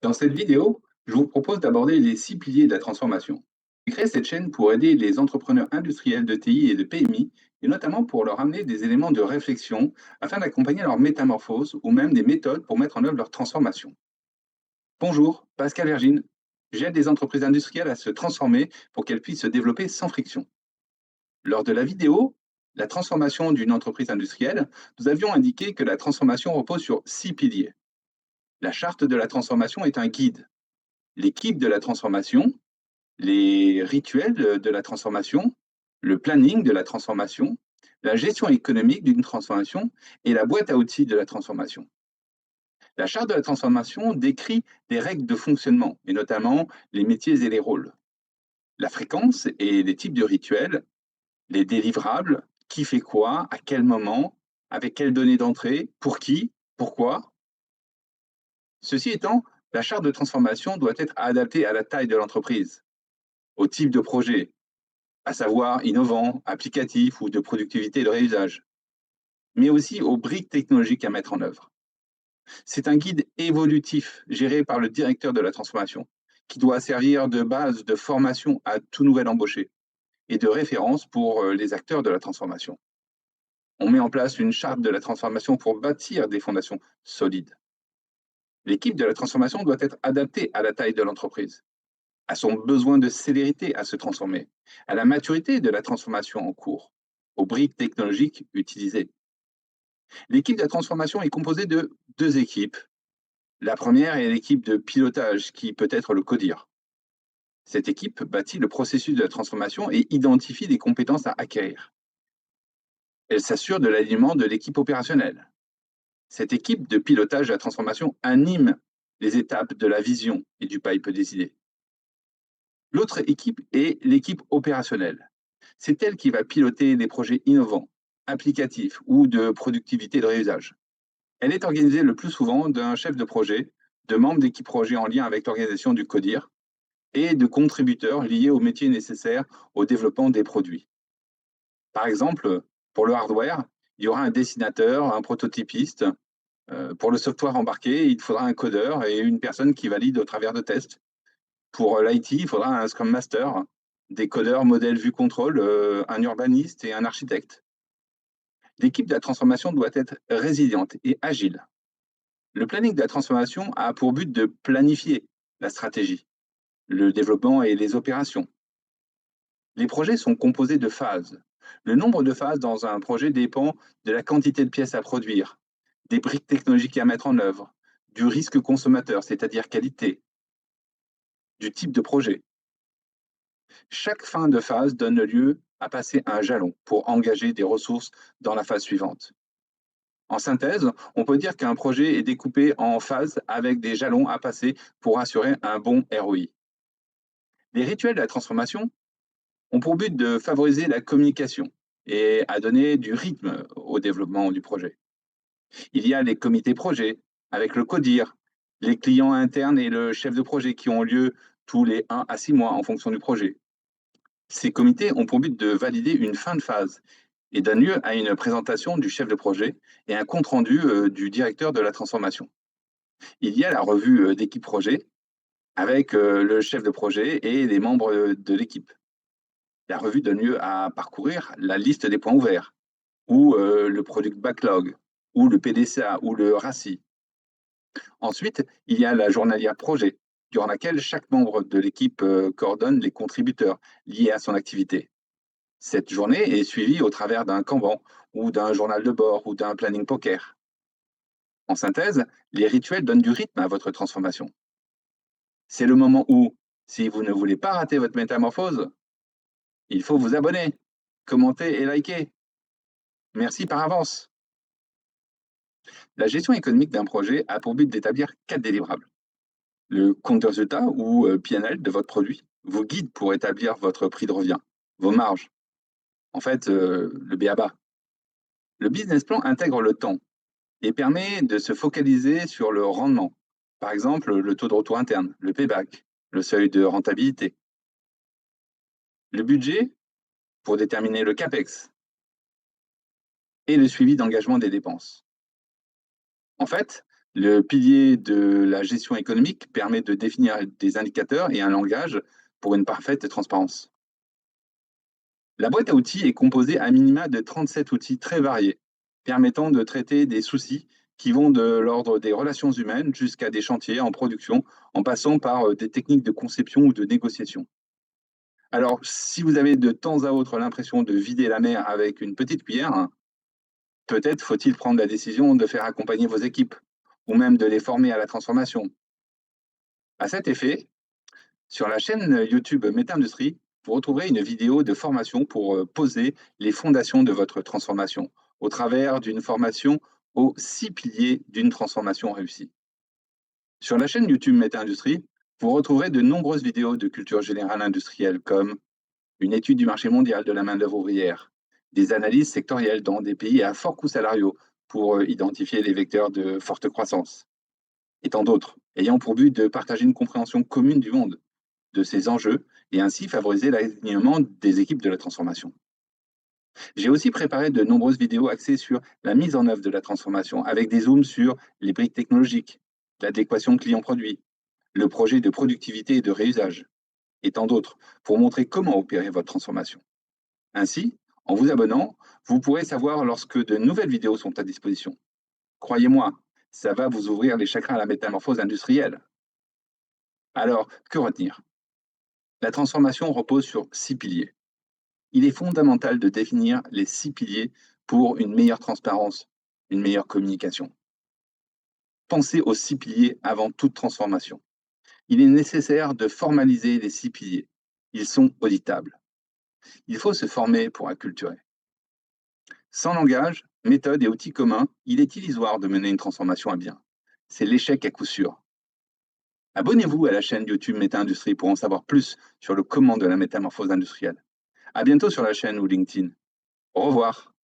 Dans cette vidéo, je vous propose d'aborder les 6 piliers de la transformation. J'ai créé cette chaîne pour aider les entrepreneurs industriels de TI et de PMI, et notamment pour leur amener des éléments de réflexion afin d'accompagner leur métamorphose ou même des méthodes pour mettre en œuvre leur transformation. Bonjour, Pascal Vergine. J'aide les entreprises industrielles à se transformer pour qu'elles puissent se développer sans friction. Lors de la vidéo, la transformation d'une entreprise industrielle, nous avions indiqué que la transformation repose sur 6 piliers. La charte de la transformation est un guide. L'équipe de la transformation, les rituels de la transformation, le planning de la transformation, la gestion économique d'une transformation et la boîte à outils de la transformation. La charte de la transformation décrit des règles de fonctionnement, et notamment les métiers et les rôles, la fréquence et les types de rituels, les délivrables, qui fait quoi, à quel moment, avec quelles données d'entrée, pour qui, pourquoi. Ceci étant, la charte de transformation doit être adaptée à la taille de l'entreprise, au type de projet, à savoir innovant, applicatif ou de productivité et de réusage, mais aussi aux briques technologiques à mettre en œuvre. C'est un guide évolutif géré par le directeur de la transformation, qui doit servir de base de formation à tout nouvel embauché et de référence pour les acteurs de la transformation. On met en place une charte de la transformation pour bâtir des fondations solides. L'équipe de la transformation doit être adaptée à la taille de l'entreprise, à son besoin de célérité à se transformer, à la maturité de la transformation en cours, aux briques technologiques utilisées. L'équipe de la transformation est composée de deux équipes. La première est l'équipe de pilotage, qui peut être le CODIR. Cette équipe bâtit le processus de la transformation et identifie les compétences à acquérir. Elle s'assure de l'alignement de l'équipe opérationnelle. Cette équipe de pilotage de la transformation anime les étapes de la vision et du pipe des idées. L'autre équipe est l'équipe opérationnelle. C'est elle qui va piloter des projets innovants, applicatifs ou de productivité et de réusage. Elle est organisée le plus souvent d'un chef de projet, de membres d'équipe projet en lien avec l'organisation du CODIR et de contributeurs liés aux métiers nécessaires au développement des produits. Par exemple, pour le hardware, il y aura un dessinateur, un prototypiste. Pour le software embarqué, il faudra un codeur et une personne qui valide au travers de tests. Pour l'IT, il faudra un Scrum Master, des codeurs modèle vue contrôle, un urbaniste et un architecte. L'équipe de la transformation doit être résiliente et agile. Le planning de la transformation a pour but de planifier la stratégie, le développement et les opérations. Les projets sont composés de phases. Le nombre de phases dans un projet dépend de la quantité de pièces à produire, des briques technologiques à mettre en œuvre, du risque consommateur, c'est-à-dire qualité, du type de projet. Chaque fin de phase donne lieu à passer un jalon pour engager des ressources dans la phase suivante. En synthèse, on peut dire qu'un projet est découpé en phases avec des jalons à passer pour assurer un bon ROI. Les rituels de la transformation ont pour but de favoriser la communication et à donner du rythme au développement du projet. Il y a les comités projets avec le CODIR, les clients internes et le chef de projet qui ont lieu tous les 1 à 6 mois en fonction du projet. Ces comités ont pour but de valider une fin de phase et donnent lieu à une présentation du chef de projet et un compte-rendu du directeur de la transformation. Il y a la revue d'équipe projet avec le chef de projet et les membres de l'équipe. La revue donne lieu à parcourir la liste des points ouverts, ou le product backlog, ou le PDCA, ou le RACI. Ensuite, il y a la journalière projet, durant laquelle chaque membre de l'équipe coordonne les contributeurs liés à son activité. Cette journée est suivie au travers d'un Kanban, ou d'un journal de bord, ou d'un planning poker. En synthèse, les rituels donnent du rythme à votre transformation. C'est le moment où, si vous ne voulez pas rater votre métamorphose, il faut vous abonner, commenter et liker. Merci par avance. La gestion économique d'un projet a pour but d'établir 4 délivrables. Le compte de résultat ou PNL de votre produit vous guide pour établir votre prix de revient, vos marges, en fait, le BABA. Le business plan intègre le temps et permet de se focaliser sur le rendement. Par exemple, le taux de retour interne, le payback, le seuil de rentabilité. Le budget pour déterminer le CAPEX et le suivi d'engagement des dépenses. En fait, Le pilier de la gestion économique permet de définir des indicateurs et un langage pour une parfaite transparence. La boîte à outils est composée à minima de 37 outils très variés, permettant de traiter des soucis qui vont de l'ordre des relations humaines jusqu'à des chantiers en production, en passant par des techniques de conception ou de négociation. Alors, si vous avez de temps à autre l'impression de vider la mer avec une petite cuillère, hein, peut-être faut-il prendre la décision de faire accompagner vos équipes, ou même de les former à la transformation. À cet effet, sur la chaîne YouTube Métindustrie, vous retrouverez une vidéo de formation pour poser les fondations de votre transformation au travers d'une formation aux 6 piliers d'une transformation réussie. Sur la chaîne YouTube Métindustrie, vous retrouverez de nombreuses vidéos de culture générale industrielle comme une étude du marché mondial de la main-d'œuvre ouvrière, des analyses sectorielles dans des pays à forts coûts salariaux pour identifier les vecteurs de forte croissance, et tant d'autres, ayant pour but de partager une compréhension commune du monde, de ces enjeux, et ainsi favoriser l'alignement des équipes de la transformation. J'ai aussi préparé de nombreuses vidéos axées sur la mise en œuvre de la transformation, avec des zooms sur les briques technologiques, l'adéquation client-produit, le projet de productivité et de réusage, et tant d'autres, pour montrer comment opérer votre transformation. Ainsi, en vous abonnant, vous pourrez savoir lorsque de nouvelles vidéos sont à disposition. Croyez-moi, ça va vous ouvrir les chakras à la métamorphose industrielle. Alors, que retenir? La transformation repose sur 6 piliers. Il est fondamental de définir les 6 piliers pour une meilleure transparence, une meilleure communication. Pensez aux 6 piliers avant toute transformation. Il est nécessaire de formaliser les 6 piliers. Ils sont auditables. Il faut se former pour acculturer. Sans langage, méthode et outils communs, il est illusoire de mener une transformation à bien. C'est l'échec à coup sûr. Abonnez-vous à la chaîne YouTube Méta Industrie pour en savoir plus sur le comment de la métamorphose industrielle. À bientôt sur la chaîne ou LinkedIn. Au revoir.